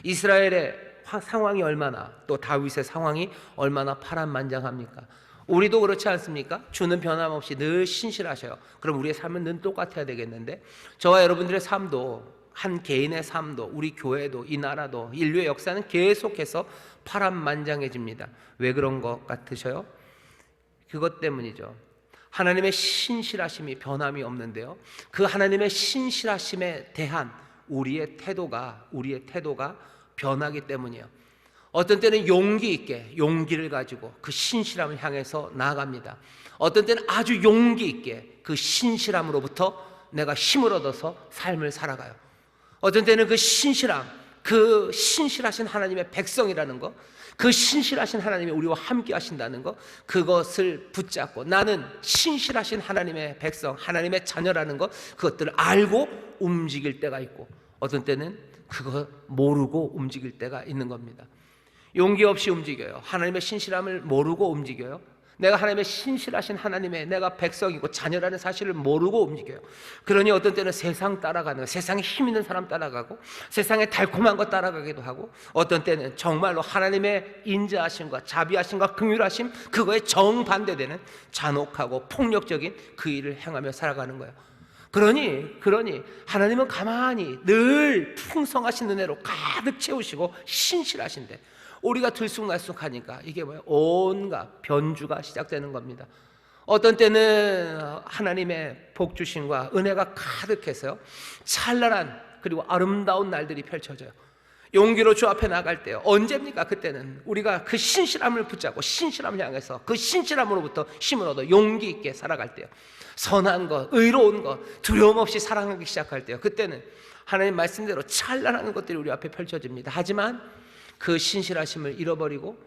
S1: 이스라엘의 상황이 얼마나, 또 다윗의 상황이 얼마나 파란만장합니까? 우리도 그렇지 않습니까? 주는 변함없이 늘 신실하셔요. 그럼 우리의 삶은 늘 똑같아야 되겠는데, 저와 여러분들의 삶도, 한 개인의 삶도, 우리 교회도, 이 나라도, 인류의 역사는 계속해서 파란만장해집니다. 왜 그런 것 같으셔요? 그것 때문이죠. 하나님의 신실하심이 변함이 없는데요, 그 하나님의 신실하심에 대한 우리의 태도가 변하기 때문이에요. 어떤 때는 용기를 가지고 그 신실함을 향해서 나아갑니다. 어떤 때는 아주 용기 있게 그 신실함으로부터 내가 힘을 얻어서 삶을 살아가요. 어떤 때는 그 신실하신 하나님의 백성이라는 거, 그 신실하신 하나님이 우리와 함께 하신다는 거, 그것을 붙잡고 나는 신실하신 하나님의 백성, 하나님의 자녀라는 거, 그것들을 알고 움직일 때가 있고, 어떤 때는 그거 모르고 움직일 때가 있는 겁니다. 용기 없이 움직여요. 하나님의 신실함을 모르고 움직여요. 내가 하나님의 신실하신 하나님의 내가 백성이고 자녀라는 사실을 모르고 움직여요. 그러니 어떤 때는 세상 따라가는, 세상에 힘 있는 사람 따라가고, 세상에 달콤한 것 따라가기도 하고, 어떤 때는 정말로 하나님의 인자하심과 자비하심과 긍휼하심, 그거에 정반대되는 잔혹하고 폭력적인 그 일을 행하며 살아가는 거예요. 그러니 하나님은 가만히 늘 풍성하신 은혜로 가득 채우시고 신실하신데, 우리가 들쑥날쑥하니까 이게 뭐예요? 온갖 변주가 시작되는 겁니다. 어떤 때는 하나님의 복주심과 은혜가 가득해서요, 찬란한 그리고 아름다운 날들이 펼쳐져요. 용기로 주 앞에 나갈 때요. 언제입니까? 그때는 우리가 그 신실함을 붙잡고 신실함을 향해서 그 신실함으로부터 힘을 얻어 용기 있게 살아갈 때요. 선한 것, 의로운 것, 두려움 없이 사랑하기 시작할 때요. 그때는 하나님 말씀대로 찬란한 것들이 우리 앞에 펼쳐집니다. 하지만 그 신실하심을 잃어버리고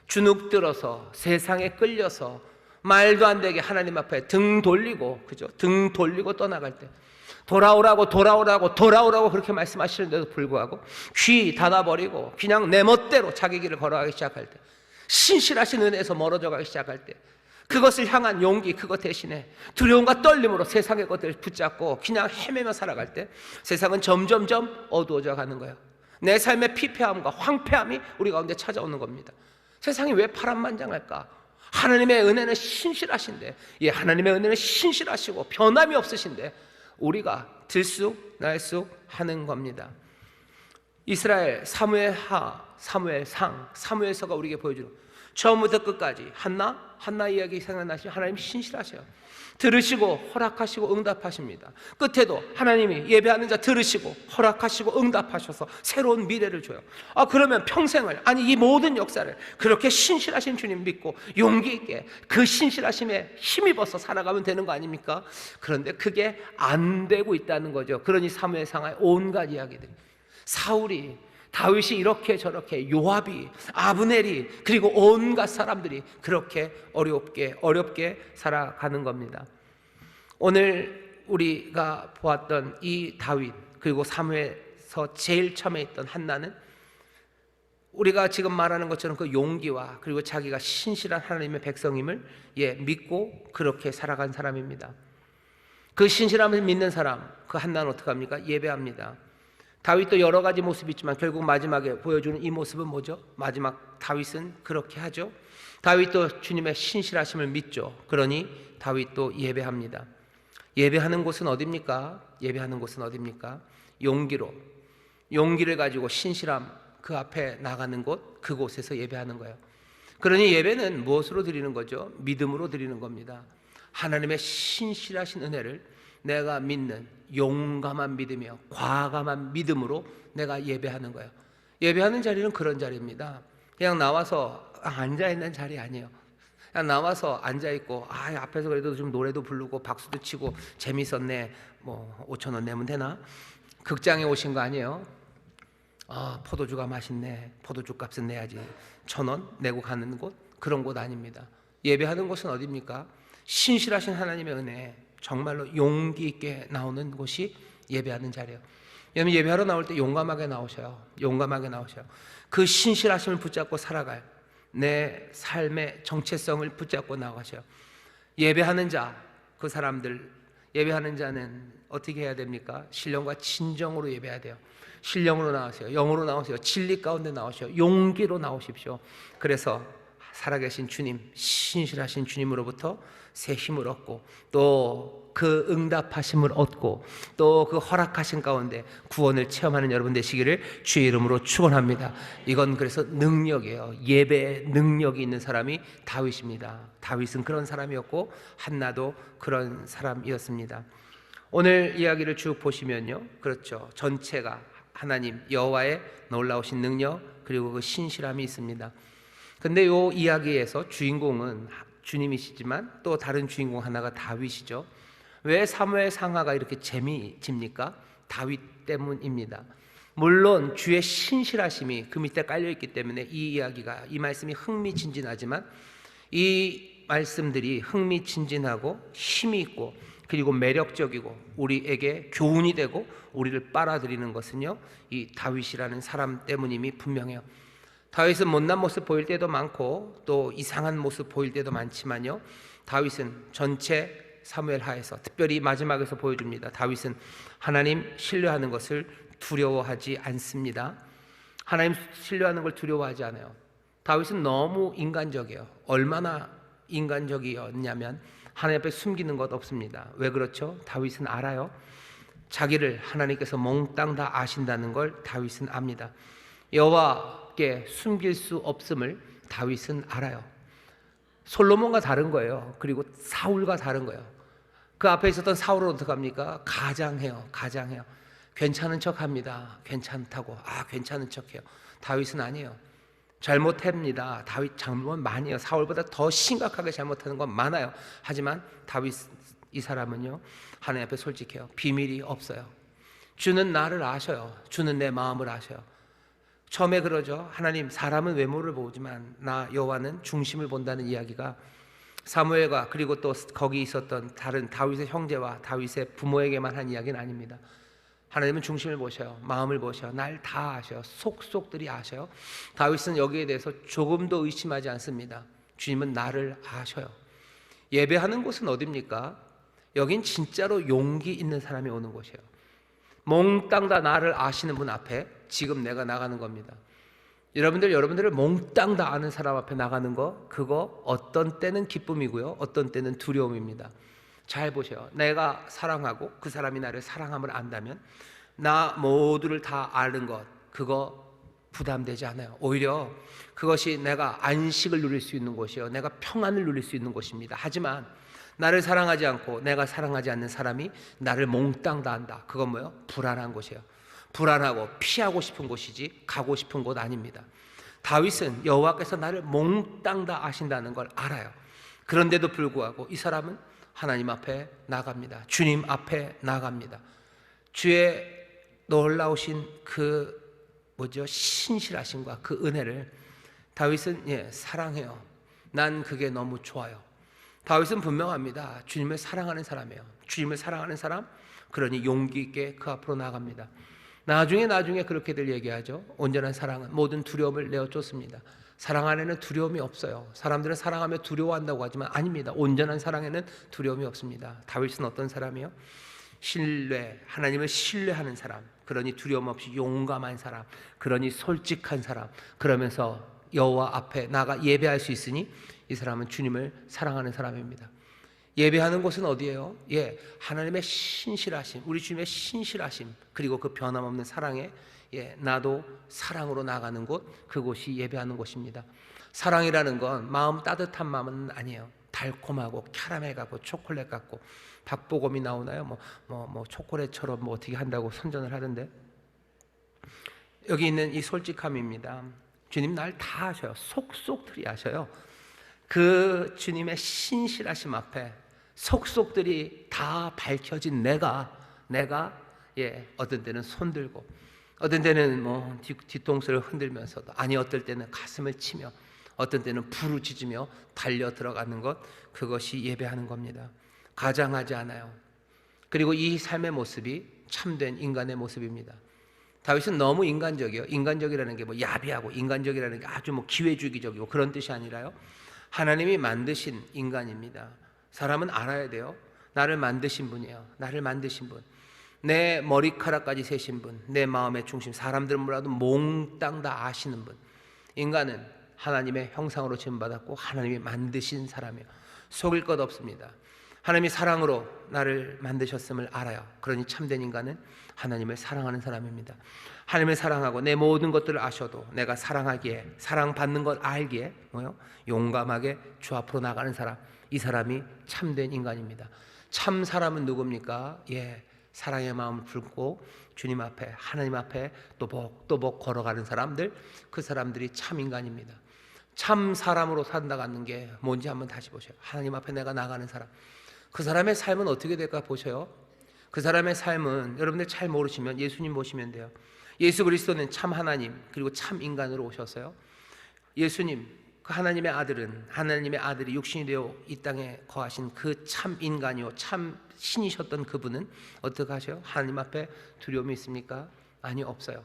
S1: 주눅들어서 세상에 끌려서 말도 안 되게 하나님 앞에 등 돌리고, 그죠? 등 돌리고 떠나갈 때, 돌아오라고 그렇게 말씀하시는데도 불구하고 귀 닫아버리고 그냥 내 멋대로 자기 길을 걸어가기 시작할 때, 신실하신 은혜에서 멀어져 가기 시작할 때, 그것을 향한 용기, 그것 대신에 두려움과 떨림으로 세상의 것들을 붙잡고 그냥 헤매며 살아갈 때 세상은 점점점 어두워져 가는 거예요. 내 삶의 피폐함과 황폐함이 우리 가운데 찾아오는 겁니다. 세상이 왜 파란만장할까? 하나님의 은혜는 신실하신데, 예, 하나님의 은혜는 신실하시고 변함이 없으신데 우리가 들쑥날쑥 하는 겁니다. 이스라엘 사무엘하, 사무엘상, 사무엘서가 우리에게 보여주는 처음부터 끝까지 한나 이야기 생각나시면 하나님 신실하셔요. 들으시고 허락하시고 응답하십니다. 끝에도 하나님이 예배하는 자 들으시고 허락하시고 응답하셔서 새로운 미래를 줘요. 그러면 평생을, 아니 이 모든 역사를 그렇게 신실하신 주님 믿고 용기 있게 그 신실하심에 힘입어서 살아가면 되는 거 아닙니까? 그런데 그게 안 되고 있다는 거죠. 그러니 사무엘상하의 온갖 이야기들이, 사울이, 다윗이 이렇게 저렇게, 요압이, 아브넬이, 그리고 온갖 사람들이 그렇게 어렵게 살아가는 겁니다. 오늘 우리가 보았던 이 다윗, 그리고 사무엘서 제일 처음에 있던 한나는 우리가 지금 말하는 것처럼 그 용기와 그리고 자기가 신실한 하나님의 백성임을 믿고 그렇게 살아간 사람입니다. 그 신실함을 믿는 사람, 그 한나는 어떻게 합니까? 예배합니다. 다윗도 여러 가지 모습이 있지만 결국 마지막에 보여주는 이 모습은 뭐죠? 마지막 다윗은 그렇게 하죠. 다윗도 주님의 신실하심을 믿죠. 그러니 다윗도 예배합니다. 예배하는 곳은 어디입니까? 예배하는 곳은 어디입니까? 용기를 가지고 신실함, 그 앞에 나가는 곳, 그곳에서 예배하는 거예요. 그러니 예배는 무엇으로 드리는 거죠? 믿음으로 드리는 겁니다. 하나님의 신실하신 은혜를 내가 믿는 용감한 믿음이요, 과감한 믿음으로 내가 예배하는 거예요. 예배하는 자리는 그런 자리입니다. 그냥 나와서 앉아있는 자리 아니에요. 그냥 나와서 앉아있고 앞에서 그래도 좀 노래도 부르고 박수도 치고 재밌었네, 뭐 5,000원 내면 되나? 극장에 오신 거 아니에요. 포도주가 맛있네, 포도주 값은 내야지, 1,000원 내고 가는 곳, 그런 곳 아닙니다. 예배하는 곳은 어디입니까? 신실하신 하나님의 은혜, 정말로 용기 있게 나오는 곳이 예배하는 자리예요. 여러분, 예배하러 나올 때 용감하게 나오셔요. 그 신실하심을 붙잡고 살아갈 내 삶의 정체성을 붙잡고 나가셔요. 예배하는 자, 그 사람들, 예배하는 자는 어떻게 해야 됩니까? 신령과 진정으로 예배해야 돼요. 신령으로 나오세요. 영으로 나오세요. 진리 가운데 나오세요. 용기로 나오십시오. 그래서 살아계신 주님, 신실하신 주님으로부터 새 힘을 얻고 또 그 응답하심을 얻고 또 그 허락하신 가운데 구원을 체험하는 여러분 되시기를 주의 이름으로 축원합니다. 이건 그래서 능력이에요. 예배의 능력이 있는 사람이 다윗입니다. 다윗은 그런 사람이었고 한나도 그런 사람이었습니다. 오늘 이야기를 쭉 보시면요, 그렇죠, 전체가 하나님 여호와의 놀라우신 능력 그리고 그 신실함이 있습니다. 근데 이 이야기에서 주인공은 주님이시지만 또 다른 주인공 하나가 다윗이죠. 왜 사무엘 상하가 이렇게 재미집니까? 다윗 때문입니다. 물론 주의 신실하심이 그 밑에 깔려있기 때문에 이 이야기가, 이 말씀이 흥미진진하지만 이 말씀들이 흥미진진하고 힘이 있고 그리고 매력적이고 우리에게 교훈이 되고 우리를 빨아들이는 것은요, 이 다윗이라는 사람 때문임이 분명해요. 다윗은 못난 모습 보일 때도 많고 또 이상한 모습 보일 때도 많지만요, 다윗은 전체 사무엘하에서 특별히 마지막에서 보여줍니다. 다윗은 하나님 신뢰하는 것을 두려워하지 않습니다. 하나님 신뢰하는 걸 두려워하지 않아요. 다윗은 너무 인간적이에요. 얼마나 인간적이었냐면 하나님 앞에 숨기는 것 없습니다. 왜 그렇죠? 다윗은 알아요. 자기를 하나님께서 몽땅 다 아신다는 걸 다윗은 압니다. 여호와께 숨길 수 없음을 다윗은 알아요. 솔로몬과 다른 거예요. 그리고 사울과 다른 거예요. 그 앞에 있었던 사울은 어떡합니까? 가장해요. 괜찮은 척합니다. 괜찮다고. 괜찮은 척해요. 다윗은 아니에요. 잘못합니다. 다윗 잘못 많이 해요. 사울보다 더 심각하게 잘못하는 건 많아요. 하지만 다윗 이 사람은요, 하나님 앞에 솔직해요. 비밀이 없어요. 주는 나를 아셔요. 주는 내 마음을 아셔요. 처음에 그러죠. 하나님, 사람은 외모를 보지만 나 여호와는 중심을 본다는 이야기가 사무엘과 그리고 또 거기 있었던 다른 다윗의 형제와 다윗의 부모에게만 한 이야기는 아닙니다. 하나님은 중심을 보셔요. 마음을 보셔요. 날 다 아셔요. 속속들이 아셔요. 다윗은 여기에 대해서 조금도 의심하지 않습니다. 주님은 나를 아셔요. 예배하는 곳은 어디입니까? 여긴 진짜로 용기 있는 사람이 오는 곳이에요. 몽땅 다 나를 아시는 분 앞에 지금 내가 나가는 겁니다. 여러분들을 몽땅 다 아는 사람 앞에 나가는 거, 그거 어떤 때는 기쁨이고요, 어떤 때는 두려움입니다. 잘 보세요. 내가 사랑하고 그 사람이 나를 사랑함을 안다면 나 모두를 다 아는 것, 그거 부담되지 않아요. 오히려 그것이 내가 안식을 누릴 수 있는 곳이요, 내가 평안을 누릴 수 있는 곳입니다. 하지만 나를 사랑하지 않고 내가 사랑하지 않는 사람이 나를 몽땅 다 안다. 그건 뭐예요? 불안한 곳이에요. 불안하고 피하고 싶은 곳이지 가고 싶은 곳 아닙니다. 다윗은 여호와께서 나를 몽땅 다 아신다는 걸 알아요. 그런데도 불구하고 이 사람은 하나님 앞에 나갑니다. 주님 앞에 나갑니다. 주의 놀라우신 그 신실하심과 그 은혜를 다윗은 사랑해요. 난 그게 너무 좋아요. 다윗은 분명합니다. 주님을 사랑하는 사람이에요. 주님을 사랑하는 사람, 그러니 용기 있게 그 앞으로 나갑니다. 나중에 그렇게들 얘기하죠. 온전한 사랑은 모든 두려움을 내어쫓습니다. 사랑 안에는 두려움이 없어요. 사람들은 사랑하며 두려워한다고 하지만 아닙니다. 온전한 사랑에는 두려움이 없습니다. 다윗은 어떤 사람이요? 하나님을 신뢰하는 사람, 그러니 두려움 없이 용감한 사람, 그러니 솔직한 사람, 그러면서 여호와 앞에 나가 예배할 수 있으니 이 사람은 주님을 사랑하는 사람입니다. 예배하는 곳은 어디예요? 하나님의 신실하심, 우리 주님의 신실하심, 그리고 그 변함없는 사랑에 나도 사랑으로 나가는 곳, 그곳이 예배하는 곳입니다. 사랑이라는 건 마음 따뜻한 마음은 아니에요. 달콤하고 캐러멜 같고 초콜릿 같고, 박보검이 나오나요? 초콜릿처럼 어떻게 한다고 선전을 하던데, 여기 있는 이 솔직함입니다. 주님 날 다 아셔요. 속속들이 아셔요. 그 주님의 신실하심 앞에 속속들이 다 밝혀진 내가 어떤 때는 손들고, 어떤 때는 뒤통수를 흔들면서도, 어떨 때는 가슴을 치며, 어떤 때는 부르짖으며 달려 들어가는 것, 그것이 예배하는 겁니다. 가장하지 않아요. 그리고 이 삶의 모습이 참된 인간의 모습입니다. 다윗은 너무 인간적이에요. 인간적이라는 게 야비하고, 인간적이라는 게 아주 기회주의적이고 그런 뜻이 아니라요, 하나님이 만드신 인간입니다. 사람은 알아야 돼요. 나를 만드신 분이에요. 나를 만드신 분, 내 머리카락까지 세신 분, 내 마음의 중심, 사람들은 몰라도 몽땅 다 아시는 분. 인간은 하나님의 형상으로 지음받았고 하나님이 만드신 사람이에요. 속일 것 없습니다. 하나님이 사랑으로 나를 만드셨음을 알아요. 그러니 참된 인간은 하나님을 사랑하는 사람입니다. 하나님을 사랑하고 내 모든 것들을 아셔도 내가 사랑하기에, 사랑받는 것 알기에 용감하게 주 앞으로 나가는 사람, 이 사람이 참된 인간입니다. 참 사람은 누굽니까? 사랑의 마음을 품고 주님 앞에, 하나님 앞에 또복 걸어가는 사람들, 그 사람들이 참 인간입니다. 참 사람으로 산다는 게 뭔지 한번 다시 보세요. 하나님 앞에 내가 나가는 사람, 그 사람의 삶은 어떻게 될까 보셔요. 그 사람의 삶은 여러분들 잘 모르시면 예수님 보시면 돼요. 예수 그리스도는 참 하나님 그리고 참 인간으로 오셨어요. 예수님, 그 하나님의 아들은, 하나님의 아들이 육신이 되어 이 땅에 거하신 그 참 인간이요 참 신이셨던 그분은 어떻게 하셔요? 하나님 앞에 두려움이 있습니까? 아니, 없어요.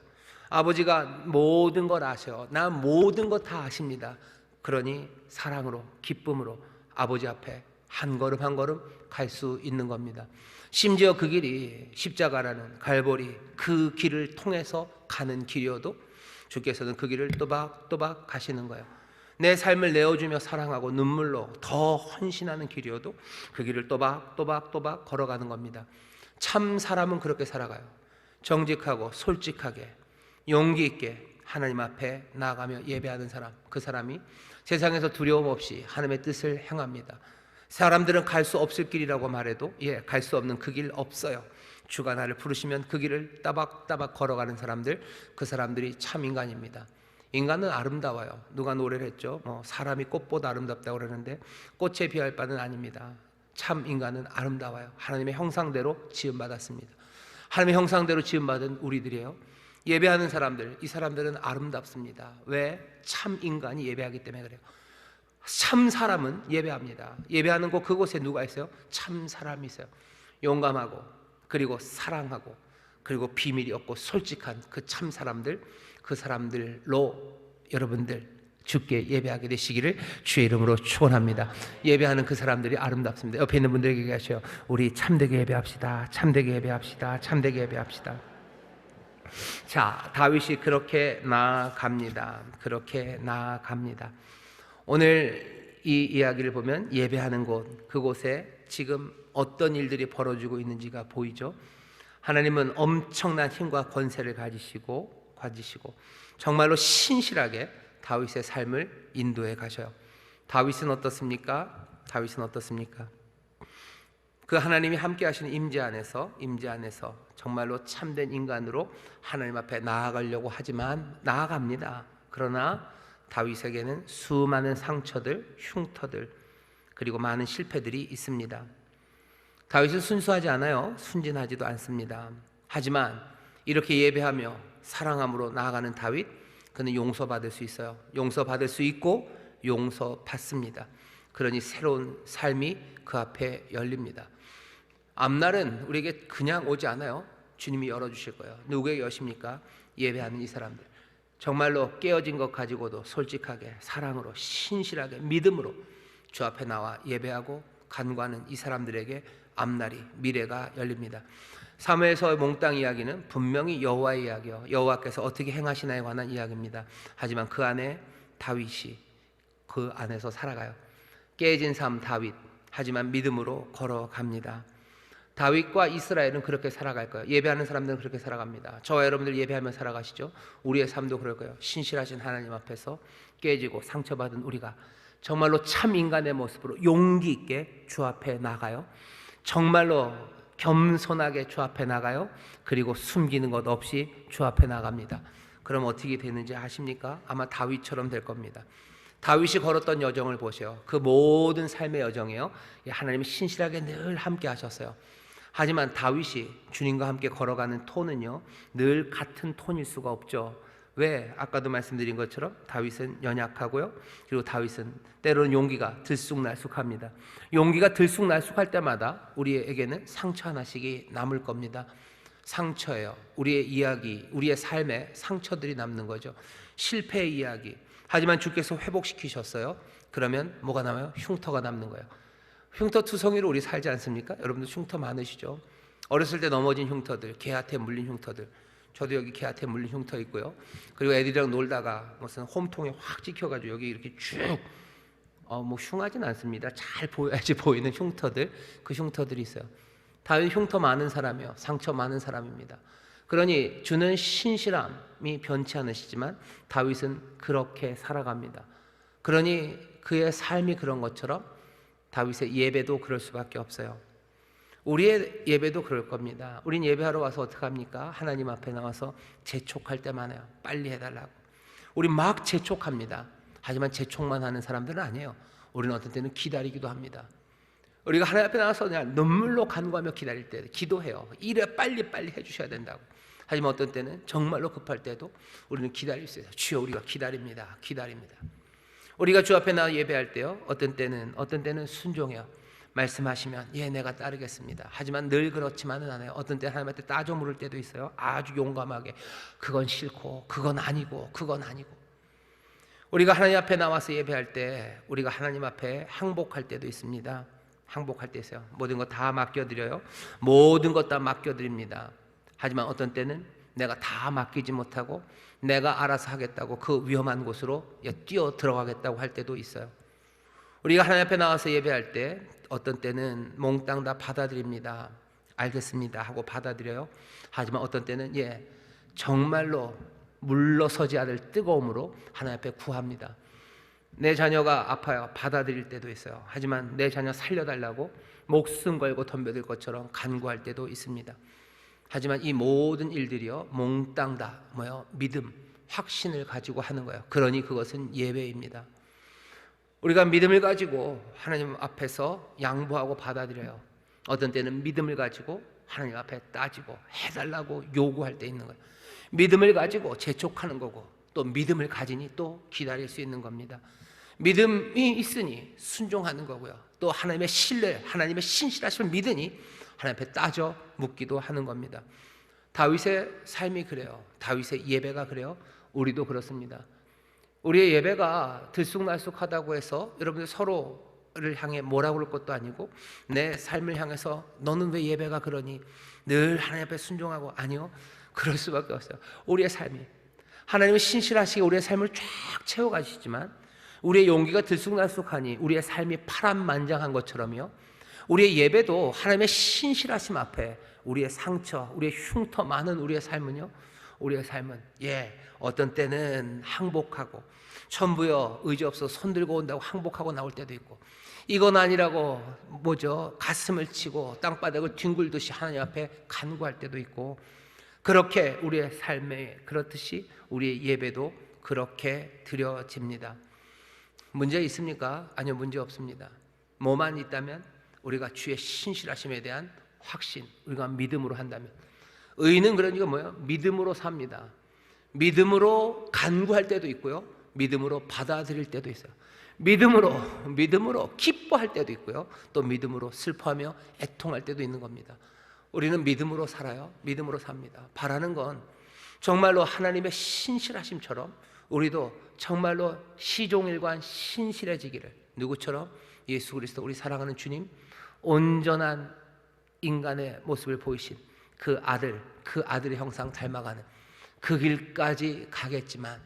S1: 아버지가 모든 걸 아셔. 나 모든 것 다 아십니다. 그러니 사랑으로, 기쁨으로 아버지 앞에 한 걸음 한 걸음 갈 수 있는 겁니다. 심지어 그 길이 십자가라는 갈보리, 그 길을 통해서 가는 길이어도 주께서는 그 길을 또박또박 가시는 거예요. 내 삶을 내어주며 사랑하고 눈물로 더 헌신하는 길이어도 그 길을 또박또박 걸어가는 겁니다. 참 사람은 그렇게 살아가요. 정직하고 솔직하게 용기 있게 하나님 앞에 나아가며 예배하는 사람, 그 사람이 세상에서 두려움 없이 하나님의 뜻을 행합니다. 사람들은 갈 수 없을 길이라고 말해도 갈 수 없는 그 길 없어요. 주가 나를 부르시면 그 길을 따박따박 걸어가는 사람들, 그 사람들이 참 인간입니다. 인간은 아름다워요. 누가 노래를 했죠. 사람이 꽃보다 아름답다고 그러는데 꽃에 비할 바는 아닙니다. 참 인간은 아름다워요. 하나님의 형상대로 지음받았습니다. 하나님의 형상대로 지음받은 우리들이에요. 예배하는 사람들, 이 사람들은 아름답습니다. 왜? 참 인간이 예배하기 때문에 그래요. 참 사람은 예배합니다. 예배하는 곳 그곳에 누가 있어요? 참 사람이 있어요. 용감하고, 그리고 사랑하고, 그리고 비밀이 없고 솔직한 그 참 사람들, 그 사람들로 여러분들 주께 예배하게 되시기를 주의 이름으로 축원합니다. 예배하는 그 사람들이 아름답습니다. 옆에 있는 분들에게 얘기하셔요. 우리 참되게 예배합시다. 참되게 예배합시다. 참되게 예배합시다. 자, 다윗이 그렇게 나아갑니다. 그렇게 나아갑니다. 오늘 이 이야기를 보면 예배하는 곳, 그곳에 지금 어떤 일들이 벌어지고 있는지가 보이죠. 하나님은 엄청난 힘과 권세를 가지시고 정말로 신실하게 다윗의 삶을 인도해 가셔요. 다윗은 어떻습니까? 그 하나님이 함께 하시는 임재 안에서 정말로 참된 인간으로 하나님 앞에 나아가려고 하지만 나아갑니다. 그러나 다윗에게는 수많은 상처들, 흉터들, 그리고 많은 실패들이 있습니다. 다윗은 순수하지 않아요. 순진하지도 않습니다. 하지만 이렇게 예배하며 사랑함으로 나아가는 다윗, 그는 용서받을 수 있어요. 용서받을 수 있고 용서받습니다. 그러니 새로운 삶이 그 앞에 열립니다. 앞날은 우리에게 그냥 오지 않아요. 주님이 열어주실 거예요. 누구에게 여십니까? 예배하는 이 사람들. 정말로 깨어진 것 가지고도 솔직하게, 사랑으로, 신실하게, 믿음으로 주 앞에 나와 예배하고 간구하는 이 사람들에게 앞날이, 미래가 열립니다. 사무엘서의 몽땅 이야기는 분명히 여호와의 이야기요, 여호와께서 어떻게 행하시나에 관한 이야기입니다. 하지만 그 안에 다윗이 그 안에서 살아가요. 깨진 삶 다윗, 하지만 믿음으로 걸어갑니다. 다윗과 이스라엘은 그렇게 살아갈 거예요. 예배하는 사람들은 그렇게 살아갑니다. 저와 여러분들 예배하며 살아가시죠. 우리의 삶도 그럴 거예요. 신실하신 하나님 앞에서 깨지고 상처받은 우리가 정말로 참 인간의 모습으로 용기 있게 주 앞에 나가요. 정말로 겸손하게 주 앞에 나가요. 그리고 숨기는 것 없이 주 앞에 나갑니다. 그럼 어떻게 되는지 아십니까? 아마 다윗처럼 될 겁니다. 다윗이 걸었던 여정을 보세요. 그 모든 삶의 여정이에요. 하나님이 신실하게 늘 함께 하셨어요. 하지만 다윗이 주님과 함께 걸어가는 톤은요, 늘 같은 톤일 수가 없죠. 왜? 아까도 말씀드린 것처럼 다윗은 연약하고요, 그리고 다윗은 때로는 용기가 들쑥날쑥합니다. 용기가 들쑥날쑥할 때마다 우리에게는 상처 하나씩이 남을 겁니다. 상처예요. 우리의 이야기, 우리의 삶에 상처들이 남는 거죠. 실패의 이야기. 하지만 주께서 회복시키셨어요. 그러면 뭐가 남아요? 흉터가 남는 거예요. 흉터 투성이로 우리 살지 않습니까? 여러분들 흉터 많으시죠? 어렸을 때 넘어진 흉터들, 개한테 물린 흉터들. 저도 여기 개한테 물린 흉터 있고요. 그리고 애들이랑 놀다가 무슨 홈통에 확 찍혀가지고 여기 이렇게 쭉 흉하진 않습니다. 잘 보여야지 보이는 흉터들, 그 흉터들이 있어요. 다윗 흉터 많은 사람이에요. 상처 많은 사람입니다. 그러니 주는 신실함이 변치 않으시지만 다윗은 그렇게 살아갑니다. 그러니 그의 삶이 그런 것처럼 다윗의 예배도 그럴 수밖에 없어요. 우리의 예배도 그럴 겁니다. 우린 예배하러 와서 어떻게 합니까? 하나님 앞에 나와서 재촉할 때 많아요. 빨리 해달라고. 우리 막 재촉합니다. 하지만 재촉만 하는 사람들은 아니에요. 우리는 어떤 때는 기다리기도 합니다. 우리가 하나님 앞에 나와서 그냥 눈물로 간구하며 기다릴 때 기도해요. 일에 빨리 해주셔야 된다고. 하지만 어떤 때는 정말로 급할 때도 우리는 기다릴 수 있어요. 주여, 우리가 기다립니다. 우리가 주 앞에 나와 예배할 때요, 어떤 때는 순종해요. 말씀하시면 내가 따르겠습니다. 하지만 늘 그렇지만은 않아요. 어떤 때 하나님한테 따져 물을 때도 있어요. 아주 용감하게 그건 싫고 그건 아니고. 우리가 하나님 앞에 나와서 예배할 때 우리가 하나님 앞에 항복할 때도 있습니다. 항복할 때 있어요. 모든 것 다 맡겨드려요. 모든 것 다 맡겨드립니다. 하지만 어떤 때는 내가 다 맡기지 못하고 내가 알아서 하겠다고 그 위험한 곳으로 뛰어 들어가겠다고 할 때도 있어요. 우리가 하나님 앞에 나와서 예배할 때 어떤 때는 몽땅 다 받아들입니다. 알겠습니다 하고 받아들여요. 하지만 어떤 때는 정말로 물러서지 않을 뜨거움으로 하나님 앞에 구합니다. 내 자녀가 아파요. 받아들일 때도 있어요. 하지만 내 자녀 살려달라고 목숨 걸고 덤벼들 것처럼 간구할 때도 있습니다. 하지만 이 모든 일들이요 몽땅 다 뭐요? 믿음, 확신을 가지고 하는 거예요. 그러니 그것은 예배입니다. 우리가 믿음을 가지고 하나님 앞에서 양보하고 받아들여요. 어떤 때는 믿음을 가지고 하나님 앞에 따지고 해달라고 요구할 때 있는 거예요. 믿음을 가지고 재촉하는 거고, 또 믿음을 가지니 또 기다릴 수 있는 겁니다. 믿음이 있으니 순종하는 거고요. 또 하나님의 신뢰, 하나님의 신실하심을 믿으니 하나님 앞에 따져 묻기도 하는 겁니다. 다윗의 삶이 그래요. 다윗의 예배가 그래요. 우리도 그렇습니다. 우리의 예배가 들쑥날쑥하다고 해서 여러분들 서로를 향해 뭐라고 그럴 것도 아니고, 내 삶을 향해서 너는 왜 예배가 그러니 늘 하나님 앞에 순종하고, 아니요, 그럴 수밖에 없어요. 우리의 삶이 하나님은 신실하시게 우리의 삶을 쫙 채워가시지만 우리의 용기가 들쑥날쑥하니 우리의 삶이 파란만장한 것처럼요, 우리의 예배도 하나님의 신실하심 앞에 우리의 상처, 우리의 흉터 많은 우리의 삶은요, 우리의 삶은 어떤 때는 항복하고, 천부여 의지 없어 손 들고 온다고 항복하고 나올 때도 있고, 이건 아니라고 가슴을 치고 땅바닥을 뒹굴듯이 하나님 앞에 간구할 때도 있고, 그렇게 우리의 삶에 그렇듯이 우리의 예배도 그렇게 드려집니다. 문제 있습니까? 아니요, 문제 없습니다. 뭐만 있다면 우리가 주의 신실하심에 대한 확신, 우리가 믿음으로 한다면. 의인은 그러니까 뭐예요? 믿음으로 삽니다. 믿음으로 간구할 때도 있고요, 믿음으로 받아들일 때도 있어요. 믿음으로 기뻐할 때도 있고요, 또 믿음으로 슬퍼하며 애통할 때도 있는 겁니다. 우리는 믿음으로 살아요. 믿음으로 삽니다. 바라는 건 정말로 하나님의 신실하심처럼 우리도 정말로 시종일관 신실해지기를. 누구처럼? 예수 그리스도, 우리 사랑하는 주님, 온전한 인간의 모습을 보이신 그 아들의 형상 닮아가는 그 길까지 가겠지만,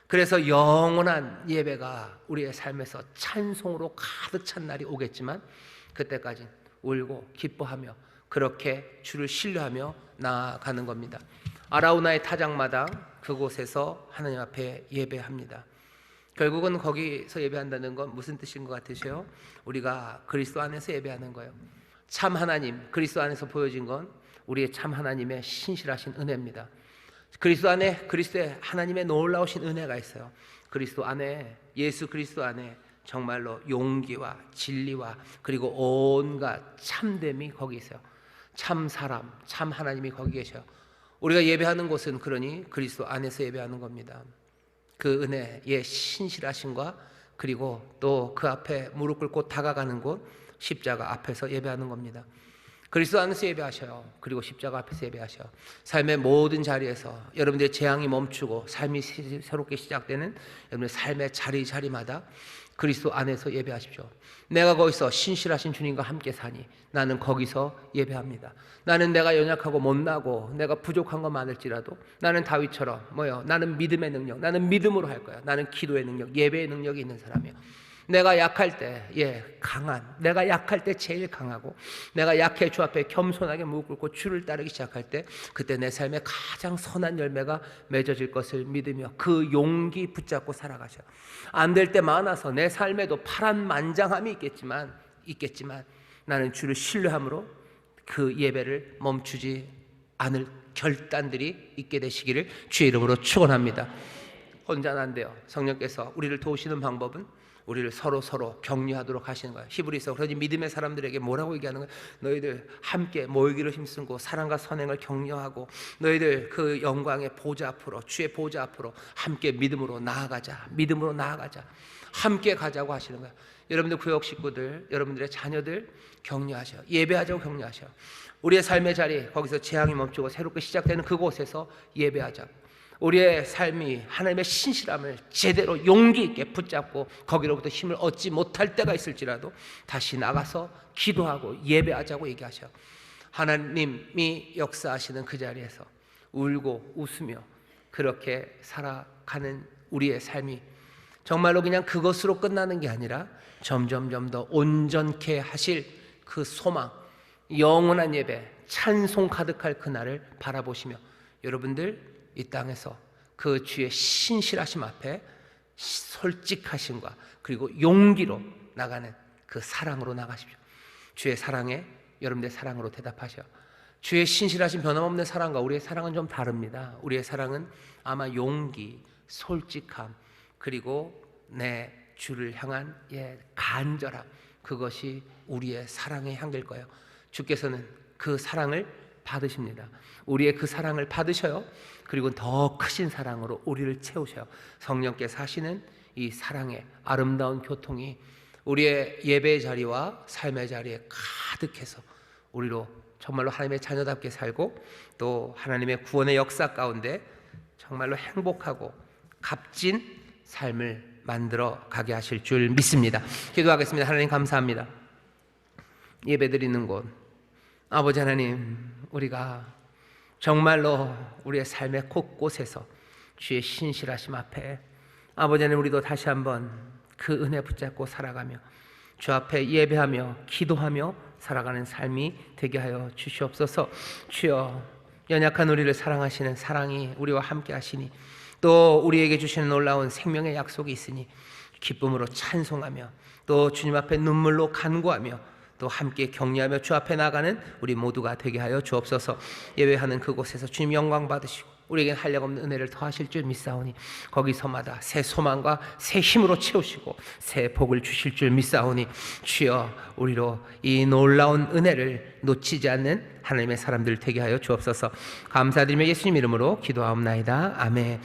S1: 그래서 영원한 예배가 우리의 삶에서 찬송으로 가득 찬 날이 오겠지만, 그때까지는 울고 기뻐하며 그렇게 주를 신뢰하며 나아가는 겁니다. 아라우나의 타작마당, 그곳에서 하나님 앞에 예배합니다. 결국은 거기서 예배한다는 건 무슨 뜻인 것 같으세요? 우리가 그리스도 안에서 예배하는 거예요. 참 하나님, 그리스도 안에서 보여진 건 우리의 참 하나님의 신실하신 은혜입니다. 그리스도 안에, 그리스도의 하나님의 놀라우신 은혜가 있어요. 그리스도 안에, 예수 그리스도 안에 정말로 용기와 진리와 그리고 온갖 참됨이 거기 있어요. 참 사람, 참 하나님이 거기 계셔요. 우리가 예배하는 곳은 그러니 그리스도 안에서 예배하는 겁니다. 그 은혜의 신실하심과 그리고 또 그 앞에 무릎 꿇고 다가가는 곳, 십자가 앞에서 예배하는 겁니다. 그리스도 안에서 예배하셔요. 그리고 십자가 앞에서 예배하셔요. 삶의 모든 자리에서 여러분들의 재앙이 멈추고 삶이 새롭게 시작되는 여러분의 삶의 자리마다 그리스도 안에서 예배하십시오. 내가 거기서 신실하신 주님과 함께 사니 나는 거기서 예배합니다. 나는 내가 연약하고 못나고 내가 부족한 것 많을지라도 나는 다윗처럼 나는 믿음의 능력, 나는 믿음으로 할 거야. 나는 기도의 능력, 예배의 능력이 있는 사람이야. 내가 약할 때 내가 약할 때 제일 강하고, 내가 약해 주 앞에 겸손하게 무릎 꿇고 주를 따르기 시작할 때 그때 내 삶에 가장 선한 열매가 맺어질 것을 믿으며 그 용기 붙잡고 살아가셔. 안 될 때 많아서 내 삶에도 파란만장함이 있겠지만 나는 주를 신뢰함으로 그 예배를 멈추지 않을 결단들이 있게 되시기를 주의 이름으로 축원합니다. 혼자는 안 돼요. 성령께서 우리를 도우시는 방법은 우리를 서로 격려하도록 하시는 거예요. 히브리서 그러니 믿음의 사람들에게 뭐라고 얘기하는 거예요? 너희들 함께 모이기로 힘쓰고 사랑과 선행을 격려하고 너희들 그 영광의 보좌 앞으로, 주의 보좌 앞으로 함께 믿음으로 나아가자. 함께 가자고 하시는 거예요. 여러분들 구역 식구들, 여러분들의 자녀들 격려하셔. 예배하자고 격려하셔. 우리의 삶의 자리, 거기서 재앙이 멈추고 새롭게 시작되는 그곳에서 예배하자. 우리의 삶이 하나님의 신실함을 제대로 용기 있게 붙잡고 거기로부터 힘을 얻지 못할 때가 있을지라도 다시 나가서 기도하고 예배하자고 얘기하셔. 하나님이 역사하시는 그 자리에서 울고 웃으며 그렇게 살아가는 우리의 삶이 정말로 그냥 그것으로 끝나는 게 아니라 점점 더 온전케 하실 그 소망, 영원한 예배, 찬송 가득할 그날을 바라보시며 여러분들 이 땅에서 그 주의 신실하심 앞에 솔직하심과 그리고 용기로 나가는 그 사랑으로 나가십시오. 주의 사랑에 여러분들의 사랑으로 대답하셔. 주의 신실하신 변함없는 사랑과 우리의 사랑은 좀 다릅니다. 우리의 사랑은 아마 용기, 솔직함, 그리고 내 주를 향한 간절함, 그것이 우리의 사랑의 향기일 거예요. 주께서는 그 사랑을 받으십니다. 우리의 그 사랑을 받으셔요. 그리고 더 크신 사랑으로 우리를 채우셔요. 성령께서 하시는 이 사랑의 아름다운 교통이 우리의 예배의 자리와 삶의 자리에 가득해서 우리로 정말로 하나님의 자녀답게 살고 또 하나님의 구원의 역사 가운데 정말로 행복하고 값진 삶을 만들어 가게 하실 줄 믿습니다. 기도하겠습니다. 하나님 감사합니다. 예배드리는 곳 아버지 하나님, 우리가 정말로 우리의 삶의 곳곳에서 주의 신실하심 앞에 아버지 하나님, 우리도 다시 한번 그 은혜 붙잡고 살아가며 주 앞에 예배하며 기도하며 살아가는 삶이 되게 하여 주시옵소서. 주여, 연약한 우리를 사랑하시는 사랑이 우리와 함께 하시니 또 우리에게 주시는 놀라운 생명의 약속이 있으니 기쁨으로 찬송하며 또 주님 앞에 눈물로 간구하며 또 함께 격려하며 주 앞에 나가는 우리 모두가 되게 하여 주옵소서. 예배하는 그곳에서 주님 영광 받으시고 우리에겐 한량없는 은혜를 더하실 줄 믿사오니 거기서마다 새 소망과 새 힘으로 채우시고 새 복을 주실 줄 믿사오니 주여, 우리로 이 놀라운 은혜를 놓치지 않는 하나님의 사람들 되게 하여 주옵소서. 감사드리며 예수님 이름으로 기도하옵나이다. 아멘.